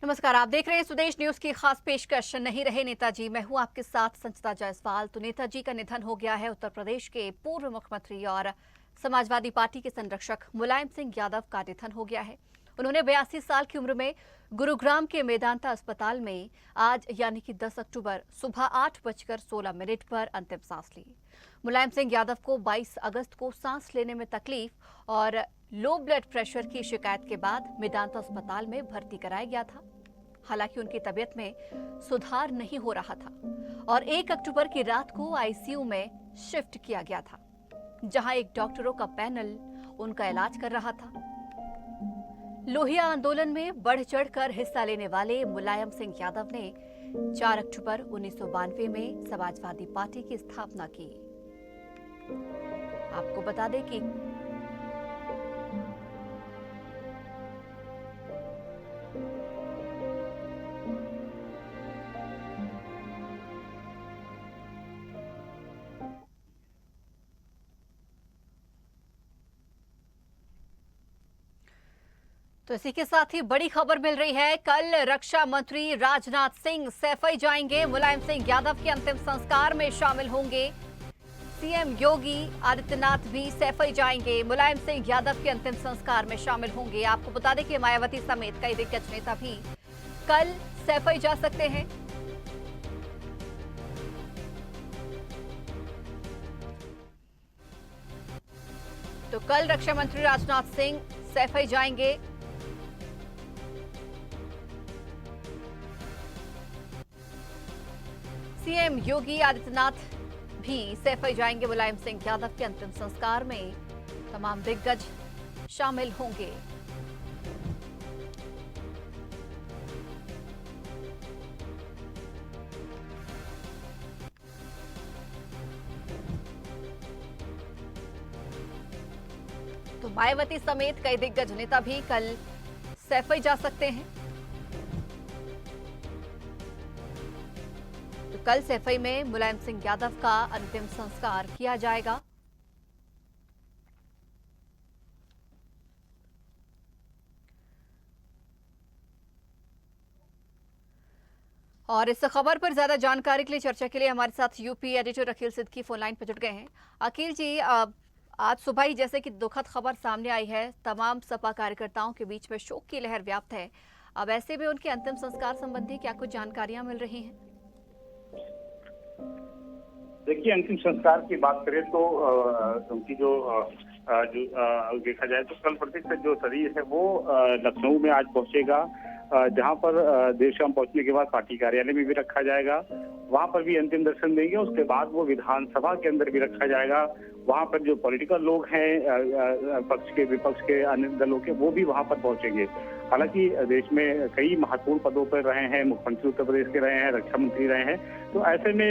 नमस्कार, आप देख रहे हैं स्वदेश न्यूज की खास पेशकश नहीं रहे नेताजी। मैं हूं आपके साथ संचिता जायसवाल। तो नेताजी का निधन हो गया है। उत्तर प्रदेश के पूर्व मुख्यमंत्री और समाजवादी पार्टी के संरक्षक मुलायम सिंह यादव का निधन हो गया है। उन्होंने 82 साल की उम्र में गुरुग्राम के मेदांता अस्पताल में आज यानी कि 10 अक्टूबर सुबह 8:16 पर अंतिम सांस ली। मुलायम सिंह यादव को 22 अगस्त को सांस लेने में तकलीफ और लो ब्लड प्रेशर की शिकायत के बाद मेदांता अस्पताल में भर्ती कराया गया था। हालांकि उनकी तबीयत में सुधार नहीं हो रहा था और 1 अक्टूबर की रात को आईसीयू में शिफ्ट किया गया था, जहां एक डॉक्टरों का पैनल उनका इलाज कर रहा था। लोहिया आंदोलन में बढ़ चढ़कर हिस्सा लेने वाले मुलायम सिंह यादव ने 4 अक्टूबर 1992 में समाजवादी पार्टी की स्थापना की। आपको बता दें कि तो इसी के साथ ही बड़ी खबर मिल रही है। कल रक्षा मंत्री राजनाथ सिंह सैफई जाएंगे। मुलायम सिंह यादव के अंतिम संस्कार में शामिल होंगे। सीएम योगी आदित्यनाथ भी सैफई जाएंगे। मुलायम सिंह यादव के अंतिम संस्कार में शामिल होंगे। आपको बता दें कि मायावती समेत कई दिग्गज नेता भी कल सैफई जा सकते हैं। तो कल रक्षा मंत्री राजनाथ सिंह सैफई जाएंगे। सीएम योगी आदित्यनाथ भी सैफई जाएंगे। मुलायम सिंह यादव के अंतिम संस्कार में तमाम दिग्गज शामिल होंगे। तो मायावती समेत कई दिग्गज नेता भी कल सैफई जा सकते हैं। तो कल सैफई में मुलायम सिंह यादव का अंतिम संस्कार किया जाएगा। और इस खबर पर ज्यादा जानकारी के लिए चर्चा के लिए हमारे साथ यूपी एडिटर अखिल सिद्दीकी फोन लाइन पर जुड़ गए हैं। अखिल जी, आज सुबह ही जैसे कि दुखद खबर सामने आई है, तमाम सपा कार्यकर्ताओं के बीच में शोक की लहर व्याप्त है। अब ऐसे में उनके अंतिम संस्कार संबंधी क्या कुछ जानकारियां मिल रही हैं? देखिए, अंतिम संस्कार की बात करें तो उनकी जो देखा जाए तो कल प्रतिष्ठित जो शरीर है वो लखनऊ में आज पहुंचेगा, जहां पर देर शाम पहुंचने के बाद पार्टी कार्यालय में भी रखा जाएगा। वहां पर भी अंतिम दर्शन देंगे। उसके बाद वो विधानसभा के अंदर भी रखा जाएगा। वहां पर जो पॉलिटिकल लोग हैं, पक्ष के विपक्ष के अन्य दलों के, वो भी वहां पर पहुंचेंगे। हालांकि देश में कई महत्वपूर्ण पदों पर रहे हैं, मुख्यमंत्री उत्तर प्रदेश के रहे हैं, रक्षा मंत्री रहे हैं। तो ऐसे में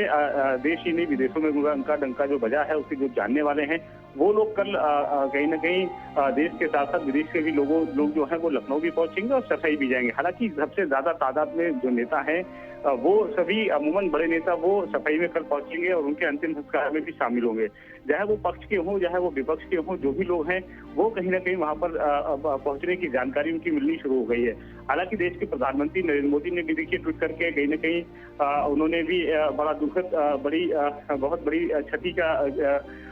देश ही नहीं विदेशों में उनका डंका जो बजा है, उसके जो जानने वाले हैं वो लोग कल कहीं ना कहीं देश के साथ साथ विदेश के भी लोग जो हैं वो लखनऊ भी पहुंचेंगे और सफाई भी जाएंगे। हालांकि सबसे ज्यादा तादाद में जो नेता हैं वो सभी अमूमन बड़े नेता वो सफाई में कल पहुंचेंगे और उनके अंतिम संस्कार में भी शामिल होंगे। चाहे वो पक्ष के हों, चाहे वो विपक्ष के हों, जो भी लोग हैं वो कहीं ना कहीं वहां पर पहुंचने की जानकारी उनकी मिलनी शुरू हो गई है। हालांकि देश के प्रधानमंत्री नरेंद्र मोदी ने भी देखिए ट्वीट करके कहीं ना कहीं उन्होंने भी बड़ा दुखद बहुत बड़ी क्षति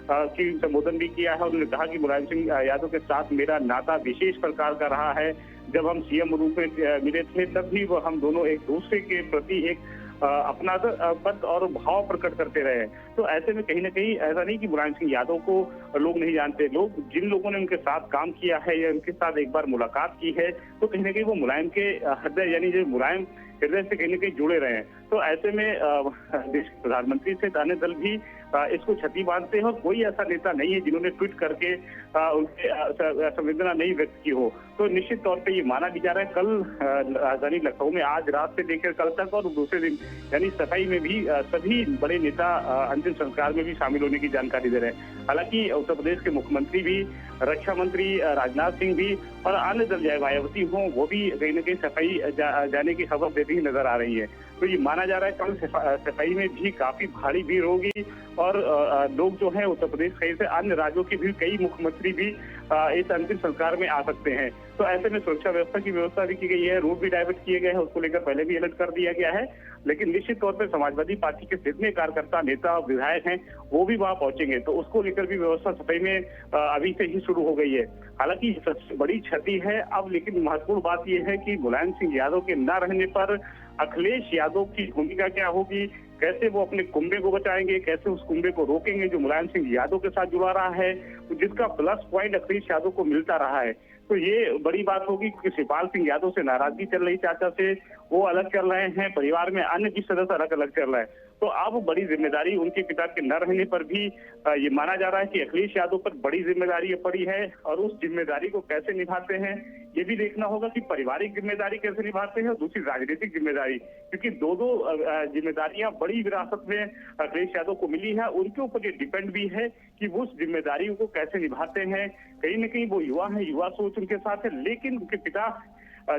की संबोधन भी किया है। उन्होंने कहा कि मुलायम सिंह यादव के साथ मेरा नाता विशेष प्रकार का रहा है। जब हम सीएम रूप में मिले थे तब भी वो हम दोनों एक दूसरे के प्रति एक अपना पद और भाव प्रकट करते रहे। तो ऐसे में कहीं ना कहीं ऐसा नहीं कि मुलायम सिंह यादव को लोग नहीं जानते। लोग जिन लोगों ने उनके साथ काम किया है या उनके साथ एक बार मुलाकात की है, तो कहीं ना कहीं वो मुलायम के हृदय यानी जो मुलायम हृदय से कहीं ना कहीं जुड़े रहे हैं। तो ऐसे में देश के प्रधानमंत्री से अन्य दल भी इसको क्षति बांधते हैं और कोई ऐसा नेता नहीं है जिन्होंने ट्वीट करके उनके संवेदना नहीं व्यक्त की हो। तो निश्चित तौर पे ये माना भी जा रहा है कल राजधानी लखनऊ में आज रात से लेकर कल तक और दूसरे दिन यानी सफाई में भी सभी बड़े नेता अंतिम संस्कार में भी शामिल होने की जानकारी दे रहे हैं। हालांकि उत्तर प्रदेश के मुख्यमंत्री भी, रक्षा मंत्री राजनाथ सिंह भी और अन्य दल चाहे मायावती हों वो भी कहीं ना कहीं सफाई जाने की खबर देती ही नजर आ रही है। तो ये माना जा रहा है कल सफाई में भी काफी भारी भीड़ होगी और लोग जो है उत्तर प्रदेश सहित अन्य राज्यों के भी कई मुख्यमंत्री भी इस अंतिम संस्कार में आ सकते हैं। तो ऐसे में सुरक्षा व्यवस्था की व्यवस्था भी की गई है, रूट भी डाइवर्ट किए गए हैं, उसको लेकर पहले भी अलर्ट कर दिया गया है। लेकिन निश्चित तौर पर समाजवादी पार्टी के जितने कार्यकर्ता, नेता, विधायक हैं, वो भी वहां पहुंचेंगे, तो उसको लेकर भी व्यवस्था सफाई में अभी से ही शुरू हो गई है। हालांकि सबसे बड़ी क्षति है अब, लेकिन महत्वपूर्ण बात यह है कि मुलायम सिंह यादव के न रहने पर अखिलेश यादव की भूमिका क्या होगी, कैसे वो अपने कुंबे को बचाएंगे, कैसे उस कुंबे को रोकेंगे जो मुलायम सिंह यादव के साथ जुड़ा रहा है, जिसका प्लस पॉइंट अखिलेश यादव को मिलता रहा है। तो ये बड़ी बात होगी, क्योंकि शिवपाल सिंह यादव से नाराजगी चल रही चाचा से, वो अलग चल रहे हैं, परिवार में अन्य भी सदस्य अलग अलग चल रहे हैं। तो अब बड़ी जिम्मेदारी उनके पिता के न रहने पर भी ये माना जा रहा है कि अखिलेश यादव पर बड़ी जिम्मेदारी पड़ी है, और उस जिम्मेदारी को कैसे निभाते हैं ये भी देखना होगा कि पारिवारिक जिम्मेदारी कैसे निभाते हैं और दूसरी राजनीतिक जिम्मेदारी, क्योंकि दो जिम्मेदारियां बड़ी विरासत में अखिलेश यादव को मिली है। उनके ऊपर ये डिपेंड भी है कि वो उस जिम्मेदारी को कैसे निभाते हैं। कहीं न कहीं वो युवा है, युवा सोच उनके साथ है, लेकिन उनके पिता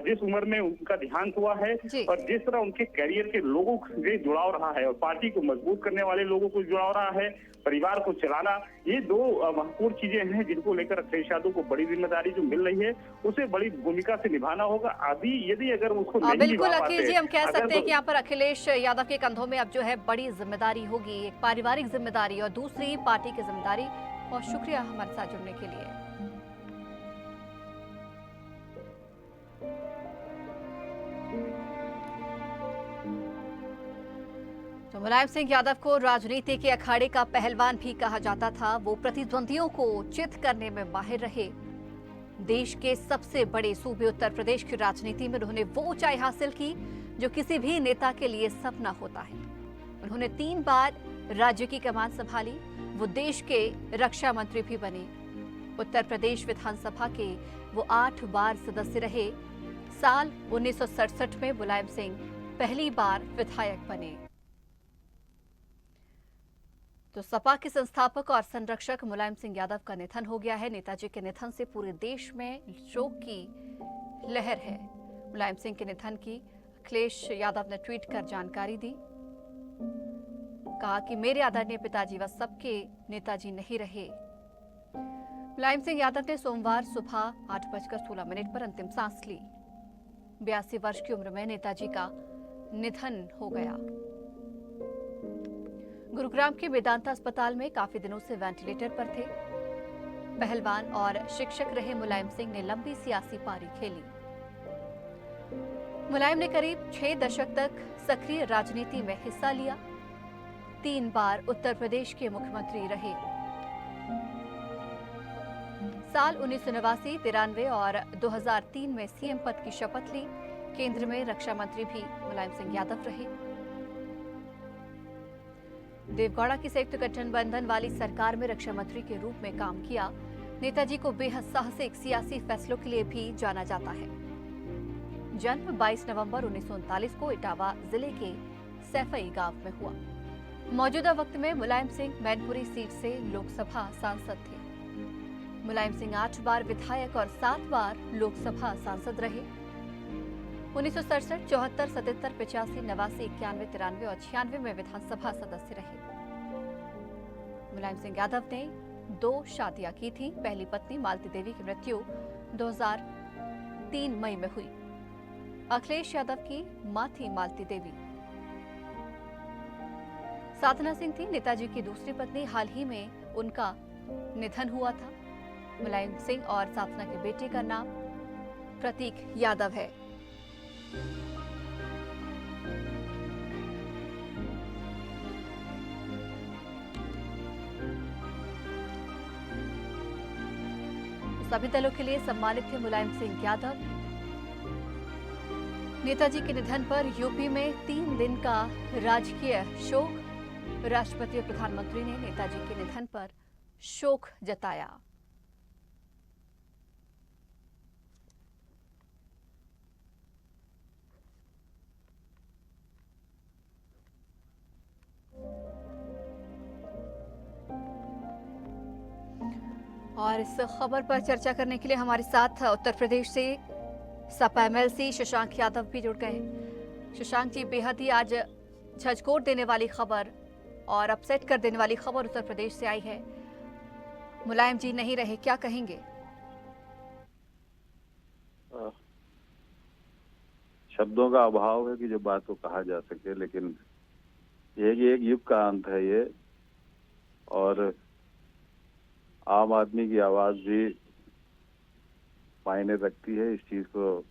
जिस उम्र में उनका देहांत हुआ है और जिस तरह उनके कैरियर के लोगों से जुड़ाव रहा है और पार्टी को मजबूत करने वाले लोगों को जुड़ाव रहा है, परिवार को चलाना, ये दो महत्वपूर्ण चीजें हैं जिनको लेकर अखिलेश यादव को बड़ी जिम्मेदारी जो मिल रही है उसे बड़ी भूमिका से निभाना होगा। अभी यदि अगर उसको नहीं बिल्कुल निभा अखिल पाते, जी, हम कह सकते हैं तो कि यहाँ पर अखिलेश यादव के कंधों में अब जो है बड़ी जिम्मेदारी होगी, एक पारिवारिक जिम्मेदारी और दूसरी पार्टी की जिम्मेदारी। बहुत शुक्रिया हमारे साथ जुड़ने के लिए। तो मुलायम सिंह यादव को राजनीति के अखाड़े का पहलवान भी कहा जाता था। वो प्रतिद्वंदियों को चित करने में माहिर रहे। देश के सबसे बड़े सूबे उत्तर प्रदेश की राजनीति में उन्होंने वो ऊंचाई हासिल की जो किसी भी नेता के लिए सपना होता है। उन्होंने 3 बार राज्य की कमान संभाली। वो देश के रक्षा मंत्री भी बने। उत्तर प्रदेश विधानसभा के वो 8 बार सदस्य रहे। साल 1967 में मुलायम सिंह पहली बार विधायक बने। तो सपा के संस्थापक और संरक्षक मुलायम सिंह यादव का निधन हो गया है। नेताजी के निधन से पूरे देश में शोक की लहर है। मुलायम सिंह के निधन की अखिलेश यादव ने ट्वीट कर जानकारी दी। कहा कि मेरे आदरणीय पिताजी व सबके नेताजी नहीं रहे। मुलायम सिंह यादव ने सोमवार सुबह 8:16 पर अंतिम सांस ली। 82 वर्ष की उम्र में नेताजी का निधन हो गया। गुरुग्राम के वेदांता अस्पताल में काफी दिनों से वेंटिलेटर पर थे। पहलवान और शिक्षक रहे मुलायम सिंह ने लंबी सियासी पारी खेली। मुलायम ने करीब 6 दशक तक सक्रिय राजनीति में हिस्सा लिया। 3 बार उत्तर प्रदेश के मुख्यमंत्री रहे। साल 1989, 93 और 2003 में सीएम पद की शपथ ली। केंद्र में रक्षा मंत्री भी मुलायम सिंह यादव रहे। देवगौड़ा की संयुक्त गठबंधन वाली सरकार में रक्षा मंत्री के रूप में काम किया। नेताजी को बेहद साहसिक सियासी फैसलों के लिए भी जाना जाता है। जन्म 22 नवंबर 1939 को इटावा जिले के सैफई गांव में हुआ। मौजूदा वक्त में मुलायम सिंह मैनपुरी सीट से लोकसभा सांसद थे। मुलायम सिंह 8 बार विधायक और 7 बार लोकसभा सांसद रहे। 1967, 74, 77, 85, 89, 91, 93 और 96 में विधानसभा सदस्य रहे। मुलायम सिंह यादव ने 2 शादियां की थी। पहली पत्नी मालती देवी की मृत्यु 2003 मई में हुई। अखिलेश यादव की मां थी मालती देवी। साधना सिंह थी नेताजी की दूसरी पत्नी। हाल ही में उनका निधन हुआ था। मुलायम सिंह और साधना के बेटे का नाम प्रतीक यादव है। सभी दलों के लिए सम्मानित थे मुलायम सिंह यादव। नेताजी के निधन पर यूपी में 3 दिन का राजकीय शोक। राष्ट्रपति और प्रधानमंत्री ने नेताजी के निधन पर शोक जताया। और इस खबर पर चर्चा करने के लिए हमारे साथ उत्तर प्रदेश से सपा एमएलसी शशांक यादव भी जुड़ गए। शशांक जी, बेहद ही आज झंझोर देने वाली खबर और अपसेट कर देने वाली खबर उत्तर प्रदेश से आई है। मुलायम जी नहीं रहे, क्या कहेंगे? शब्दों का अभाव है कि जो बात को कहा जा सके, लेकिन ये कि एक युग का अंत है ये, और आम आदमी की आवाज भी मायने रखती है। इस चीज को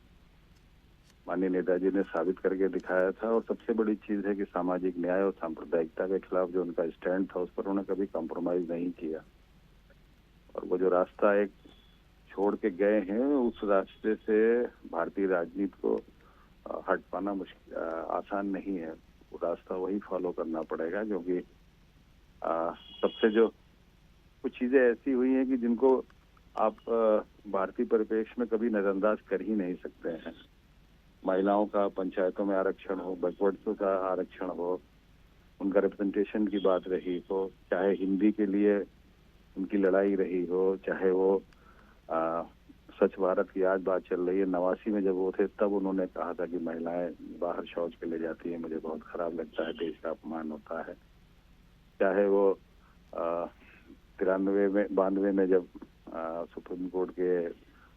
माननीय नेताजी ने साबित करके दिखाया था। और सबसे बड़ी चीज है कि सामाजिक न्याय और सांप्रदायिकता के खिलाफ जो उनका स्टैंड था, उस पर उन्होंने कभी कॉम्प्रोमाइज नहीं किया। और वो जो रास्ता एक छोड़ के गए हैं, उस रास्ते से भारतीय राजनीति को हट पाना मुश्किल आसान नहीं है। वो रास्ता वही फॉलो करना पड़ेगा, क्योंकि सबसे जो कुछ चीजें ऐसी हुई हैं कि जिनको आप भारतीय परिप्रेक्ष्य में कभी नजरअंदाज कर ही नहीं सकते हैं। महिलाओं का पंचायतों में आरक्षण हो, बैकवर्ड्स का आरक्षण हो, उनका रिप्रेजेंटेशन की बात रही हो, चाहे हिंदी के लिए उनकी लड़ाई रही हो, चाहे वो स्वच्छ भारत की आज बात चल रही है। 89 में जब वो थे तब उन्होंने कहा था कि महिलाएं बाहर शौच के लिए जाती है, मुझे बहुत खराब लगता है, देश का अपमान होता है। चाहे वो 92 में जब सुप्रीम कोर्ट के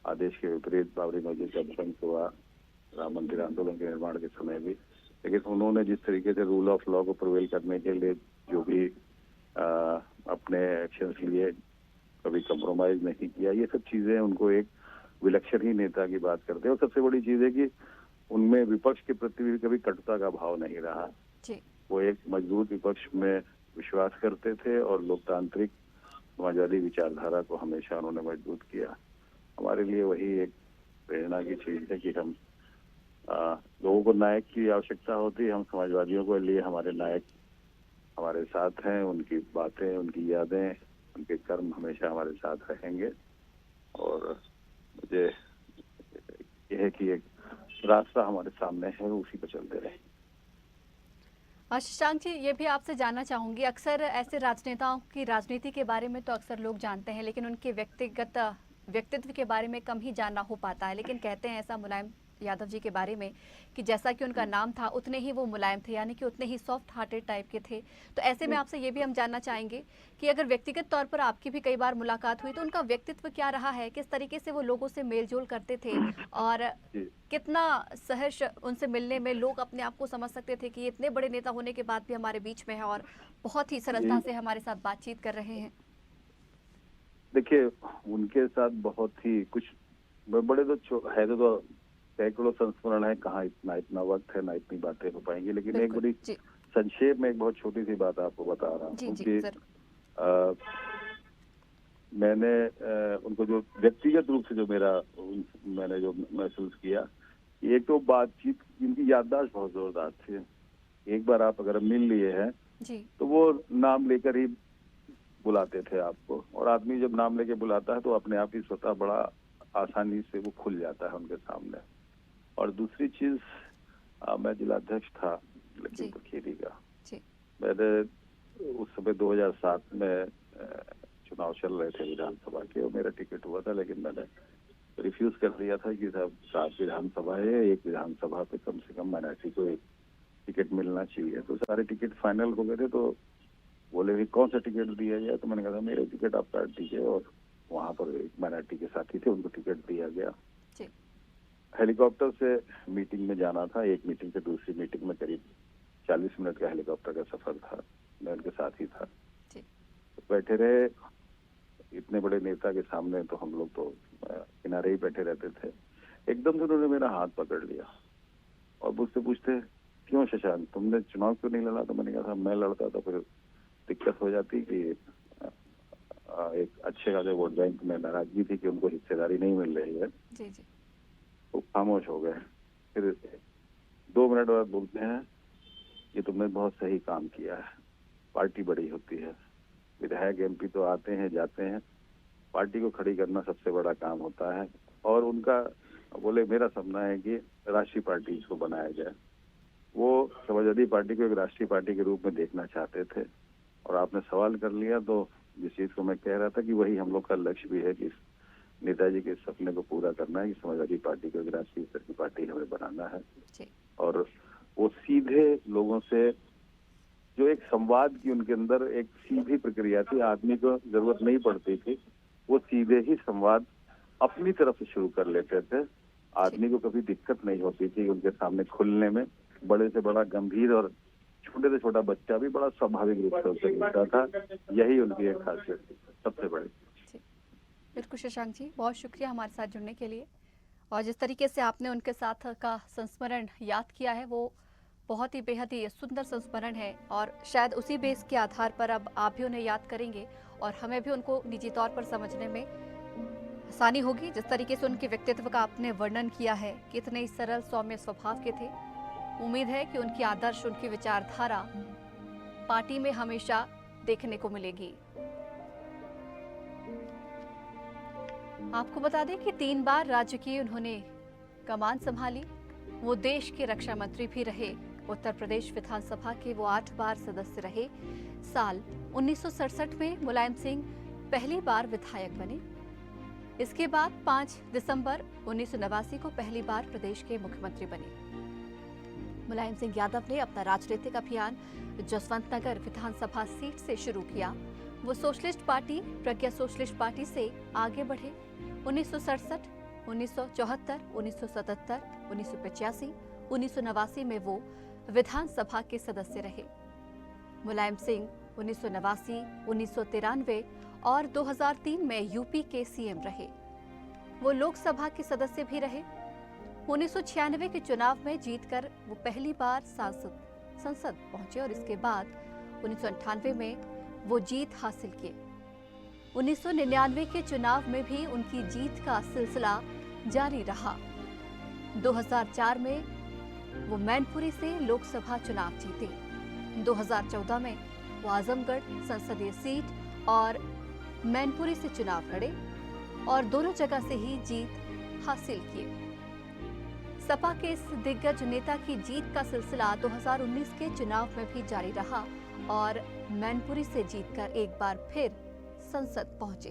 आदेश के विपरीत बाबरी मस्जिद का ध्वंस हुआ, राम मंदिर आंदोलन के निर्माण के समय भी, लेकिन उन्होंने जिस तरीके से रूल ऑफ लॉ को प्रिवेल करने के लिए जो भी अपने एक्शंस लिए, कभी कंप्रोमाइज नहीं किया। ये सब चीजें उनको एक विलक्षण ही नेता की बात करते हैं। और सबसे बड़ी चीज है कि उनमें विपक्ष के प्रति भी कभी कटुता का भाव नहीं रहा जी। वो एक मजबूत विपक्ष में विश्वास करते थे और लोकतांत्रिक समाजवादी विचारधारा को हमेशा उन्होंने मजबूत किया। हमारे लिए वही एक प्रेरणा की चीज है कि हम लोगों को नायक की आवश्यकता होती है। हम समाजवादियों के लिए हमारे नायक हमारे साथ हैं, उनकी बातें, उनकी यादें, उनके कर्म हमेशा हमारे साथ रहेंगे। और मुझे यह है कि एक रास्ता हमारे सामने है, उसी पर चलते रहें। शशांक जी, ये भी आपसे जानना चाहूंगी, अक्सर ऐसे राजनेताओं की राजनीति के बारे में तो अक्सर लोग जानते हैं, लेकिन उनके व्यक्तित्व के बारे में कम ही जानना हो पाता है। लेकिन कहते हैं ऐसा मुलायम यादव जी के बारे में कि जैसा कि उनका नाम था उतने ही वो मुलायम थे, यानी कि उतने ही सॉफ्ट हार्टेड टाइप के थे। तो ऐसे में आपसे ये भी हम जानना चाहेंगे कि अगर व्यक्तिगत तौर पर आपकी भी कई बार मुलाकात हुई तो उनका व्यक्तित्व क्या रहा है, किस तरीके से वो लोगों से मेलजोल करते थे, और कितना सहर्ष उनसे मिलने में लोग अपने आप को समझ सकते थे कि इतने बड़े नेता होने के बाद भी हमारे बीच में है और बहुत ही सरलता से हमारे साथ बातचीत कर रहे हैं। देखिए, उनके साथ बहुत ही कुछ बड़े तो है तो सैकड़ों संस्मरण है, कहाँ इतना वक्त है, ना इतनी बातें हो पाएंगी। लेकिन एक बड़ी संक्षेप में एक बहुत छोटी सी बात आपको बता रहा हूँ कि मैंने उनको जो व्यक्तिगत रूप से जो मैंने जो महसूस किया, एक तो बातचीत, इनकी याददाश्त बहुत जोरदार थी। एक बार आप अगर मिल लिए हैं तो वो नाम लेकर ही बुलाते थे आपको, और आदमी जब नाम लेके बुलाता है तो अपने आप ही स्वतः बड़ा आसानी से वो खुल जाता है उनके सामने। और दूसरी चीज, मैं जिलाध्यक्ष था लखीमपुर खीरी का। मैंने उस समय 2007 में चुनाव चल रहे थे विधानसभा के, और मेरा टिकट हुआ था, लेकिन मैंने रिफ्यूज कर दिया था कि साहब 7 विधानसभा है, एक विधानसभा पे कम से कम माइनॉरिटी को एक टिकट मिलना चाहिए। तो सारे टिकट फाइनल हो गए थे, तो बोले भी कौन सा टिकट दिया जाए, तो मैंने कहा था मेरे टिकट आप काट दीजिए। और वहां पर एक माइनॉरिटी के साथी थे, उनको टिकट दिया गया। हेलीकॉप्टर से मीटिंग में जाना था, एक मीटिंग से दूसरी मीटिंग में करीब 40 मिनट का हेलीकॉप्टर का सफर था। मैं उनके साथ ही था। तो बैठे रहे, इतने बड़े नेता के सामने तो हम लोग तो किनारे ही बैठे रहते थे। एकदम से उन्होंने मेरा हाथ पकड़ लिया और मुझसे पूछते, क्यों शशांक, तुमने चुनाव क्यों नहीं लड़ा? तो मैंने कहा था मैं लड़ता तो फिर दिक्कत हो जाती कि एक अच्छे खासे वोट बैंक में नाराजगी थी कि उनको हिस्सेदारी नहीं मिल रही है। तो खामोश हो गए। फिर 2 मिनट बाद बोलते हैं, ये तुमने बहुत सही काम किया है, पार्टी बड़ी होती है, विधायक MP तो आते हैं जाते हैं, पार्टी को खड़ी करना सबसे बड़ा काम होता है। और उनका बोले, मेरा सपना है कि राष्ट्रीय पार्टी इसको बनाया जाए। वो समाजवादी पार्टी को एक राष्ट्रीय पार्टी के रूप में देखना चाहते थे। और आपने सवाल कर लिया तो जिस चीज को मैं कह रहा था कि वही हम लोग का लक्ष्य भी है कि नेताजी के सपने को पूरा करना है कि समाजवादी पार्टी को एक राष्ट्रीय स्तर की पार्टी हमें बनाना है। और वो सीधे लोगों से जो एक संवाद की उनके अंदर एक सीधी प्रक्रिया थी, आदमी को जरूरत नहीं पड़ती थी, वो सीधे ही संवाद अपनी तरफ से शुरू कर लेते थे। आदमी को कभी दिक्कत नहीं होती थी उनके सामने खुलने में। बड़े से बड़ा गंभीर और छोटे से छोटा बच्चा भी बड़ा स्वाभाविक रूप से उनसे मिलता था। यही उनकी एक खासियत थी सबसे बड़ी। बिल्कुल शशांक जी, बहुत शुक्रिया हमारे साथ जुड़ने के लिए। और जिस तरीके से आपने उनके साथ का संस्मरण याद किया है वो बहुत ही बेहद ही सुंदर संस्मरण है, और शायद उसी बेस के आधार पर अब आप भी उन्हें याद करेंगे और हमें भी उनको निजी तौर पर समझने में आसानी होगी। जिस तरीके से उनके व्यक्तित्व का आपने वर्णन किया है, कितने ही सरल सौम्य स्वभाव के थे। उम्मीद है कि उनकी आदर्श, उनकी विचारधारा पार्टी में हमेशा देखने को मिलेगी। आपको बता दें कि 3 बार राज्य की उन्होंने कमान संभाली। वो देश के रक्षा मंत्री भी रहे। उत्तर प्रदेश विधानसभा के वो 8 बार सदस्य रहे। साल 1967 में मुलायम सिंह पहली बार विधायक बने। इसके बाद 5 दिसंबर 1989 को पहली बार प्रदेश के मुख्यमंत्री बने। मुलायम सिंह यादव ने अपना राजनीतिक अभियान जसवंत नगर विधानसभा सीट से शुरू किया। वो सोशलिस्ट पार्टी, प्रज्ञा सोशलिस्ट पार्टी से आगे बढ़े। 1967, 1974, 1977, 1985, 1989 में वो विधानसभा के सदस्य रहे। मुलायम सिंह 1989, 1993 और 2003 में यूपी के सीएम रहे। वो लोकसभा के सदस्य भी रहे। 1996 के चुनाव में जीतकर वो पहली बार संसद पहुंचे और इसके बाद 1998 में वो जीत हासिल किए। 1999 के चुनाव में भी उनकी जीत का सिलसिला जारी रहा। 2004 में वो मैनपुरी से लोकसभा चुनाव जीते। 2014 में वो आजमगढ़ संसदीय सीट और मैनपुरी से चुनाव लड़े और दोनों जगह से ही जीत हासिल किए। सपा के इस दिग्गज नेता की जीत का सिलसिला 2019 के चुनाव में भी जारी रहा और मैनपुरी से जीतकर एक बार फिर संसद पहुंचे।